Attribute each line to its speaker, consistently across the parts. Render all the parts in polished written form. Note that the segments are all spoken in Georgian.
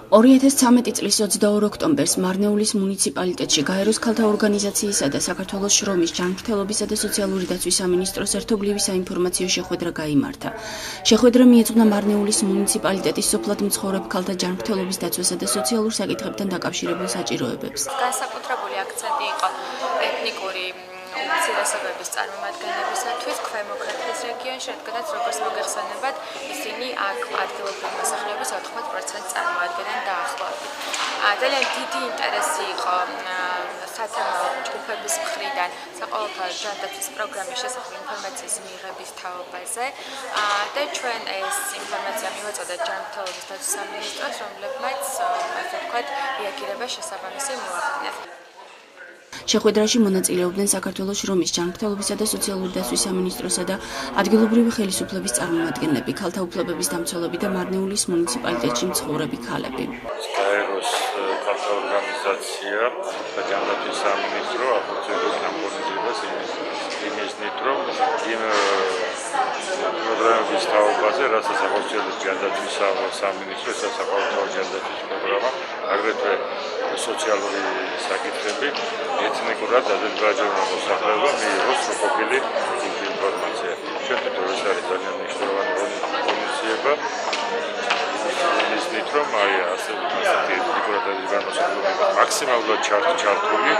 Speaker 1: 2013 წლის 22 ოქტომბერს მარნეულის მუნიციპალიტეტში გაეროს ქალთა ორგანიზაციისა და საქართველოს შრომის ჯანმრთელობისა და სოციალური დაცვის სამინისტროს ერთობლივი საინფორმაციო შეხვედრა გაიმართა. შეხვედრა მიეძღვნა მარნეულის მუნიციპალიტეტის სოფლად მცხოვრებ ქალთა ჯანმრთელობის დაცვასა და სოციალურ საკითხებთან დაკავშირებულ საჭიროებებს.
Speaker 2: განსაკუთრებული აქცენტი იყო ეთნიკური უმცირესობების წარმომადგენლებისათვის ქვემო ქართლის რეგიონში, რადგანაც როგორც მოგეხსენებათ, ისინი აქ ადგილობრივი მოსახლეობის 80% წარმოადგენენ დაახლოებით. ძალიან დიდი ინტერესი იყო სათემო ჯგუფების მხრიდან საყოველთაო ჯანდაცვის პროგრამის შესახებ ინფორმაციის მიღების თაობაზე და ჩვენ ეს ინფორმაცია მივაწოდეთ ჯანმრთელობის დაცვის სამინისტროს, რომლებმაც ასე ვთქვათ, რეაგირება შესაბამისი მოახდინეს.
Speaker 1: შეხვედრაში მონაწილეობდნენ საქართველოს შრომის ჯანმრთელობისა და სოციალური დაცვის სამინისტროსა და ადგილობრივი ხელისუფლების წარმომადგენლები, ქალთა უფლებების დამცველები და მარნეულის მუნიციპალიტეტში მცხოვრები ქალები.
Speaker 3: გაეროს ქალთა ორგანიზაცია და ჯანდაცვის სამინისტრო აფუძნებს ამ პოზიციას იმისნით, რომ იმ პროგრამების თაობაზე, რასაც აფუძნებს ჯანდაცვის სამინისტრო, ეს საყოველთაო ჯანდაცვის პროგრამა, აგრეთვე სოციალური საკითხები, ეთნიკურად დაზიანებულ მოსახლეობა მიიღოს სრულყოფილი ინფორმაცია. ჩვენ თვითონ ეს არის ძალიან მნიშვნელოვანი პოზიციება. ისნით, რომ ასეთი ეთნიკურად დაზიანებულ მოსახლეობა მაქსიმალურად ჩართული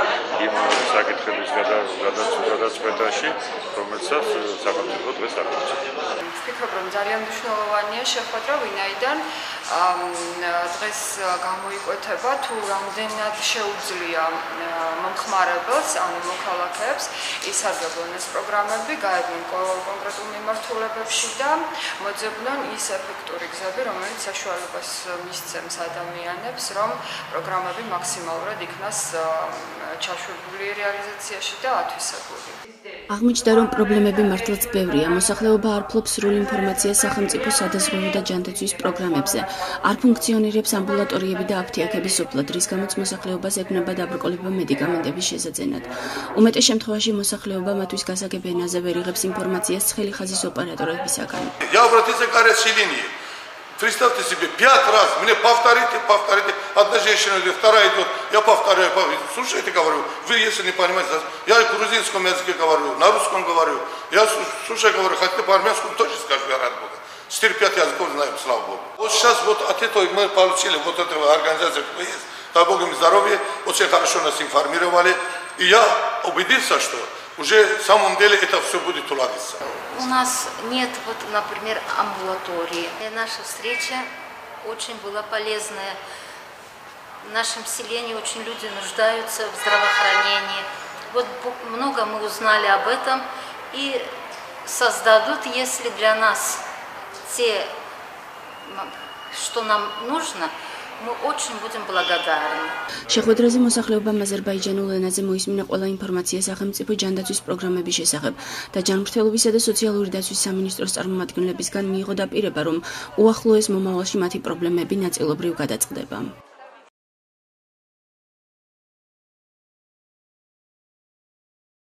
Speaker 3: იმ საკითხების გადაწყვეტაში, რომელსაც საქართველოს დღეს აკეთებს.
Speaker 4: ვფიქრობ, რომ ძალიან მნიშვნელოვანია შეხვედრა, ვინაიდან დღეს გამოიკვეთება თუ რამდენად შეუძლია მომხმარებელს, ანუ მოქალაქეებს ისარგებლონ ეს პროგრამები, გაევლონ კონკრეტულ მიმართულებებში და მოძებნონ ის ეფექტური გზები, რომელიც საშუალებას მისცემს ადამიანებს, რომ პროგრამები მაქსიმალურად იქნას ჩაშვებული რეალიზაციაში და ათვისებული.
Speaker 1: აღმოჩნდა, რომ პრობლემები მართლაც ბევრია. მოსახლეობა არ ფლობს სრულ ინფორმაციას სახელმწიფო სადაზღვევო და ჯანდაცვის პროგრამებზე. არ ფუნქციონირებს ამბულატორიები და აფთიაქები სოფლად, რის გამოც მოსახლეობას ექნება დაბრკოლება медикаментების შესაძენად. უმეტეს შემთხვევაში მოსახლეობა матуის გასაგებ ენაზე ვერ იღებს информациას ცხელი ხაზის ოპერატორებისაგან.
Speaker 5: Я обратился к горячей линии. Представьте себе, 5 раз, мне повторите, одна женщина идет, вторая идет, я повторяю, слушайте, говорю, вы если не понимаете, я в грузинском языке говорю, на русском говорю, я слушай, говорю, хотите по-армянскому, тоже скажу, я рад Бога. 4-5 языков знаем, слава Богу. Вот сейчас вот от этого мы получили вот эту организацию, дай Бог им здоровья, очень хорошо нас информировали, и я убедился, что уже в самом деле это все будет уладиться.
Speaker 6: У нас нет, вот, например, амбулатории. И наша встреча очень была полезная. В нашем селении очень люди нуждаются в здравоохранении. Вот много мы узнали об этом и создадут, если для нас те, что нам нужно, мы очень будем благодарны.
Speaker 1: შეხვედრაზე მოსახლეობამ აზერბაიჯანულ ენაზე მოისმინა ყველა ინფორმაცია სახელმწიფო ჯანდაცვის პროგრამების შესახებ და ჯანმრთელობისა და სოციალური დაცვის სამინისტროს წარმომადგენლებისგან მიიღო დაპირება, რომ უახლოეს მომავალში მათი პრობლემები ნაწილობრივ გადაწყდება.